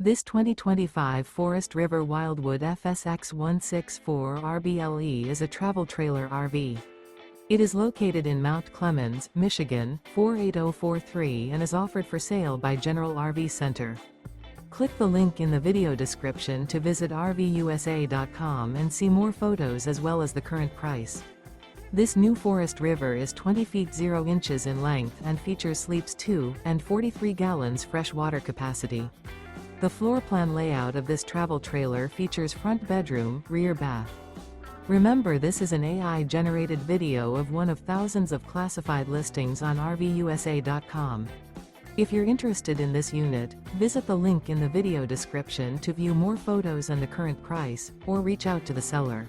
This 2025 Forest River Wildwood FSX 164 RBLE is a travel trailer RV. It is located in Mount Clemens, Michigan, 48043 and is offered for sale by General RV Center. Click the link in the video description to visit RVUSA.com and see more photos as well as the current price. This new Forest River is 20 feet 0 inches in length and features sleeps 2 and 43 gallons fresh water capacity. The floor plan layout of this travel trailer features front bedroom, rear bath. Remember, this is an AI-generated video of one of thousands of classified listings on RVUSA.com. If you're interested in this unit, visit the link in the video description to view more photos and the current price, or reach out to the seller.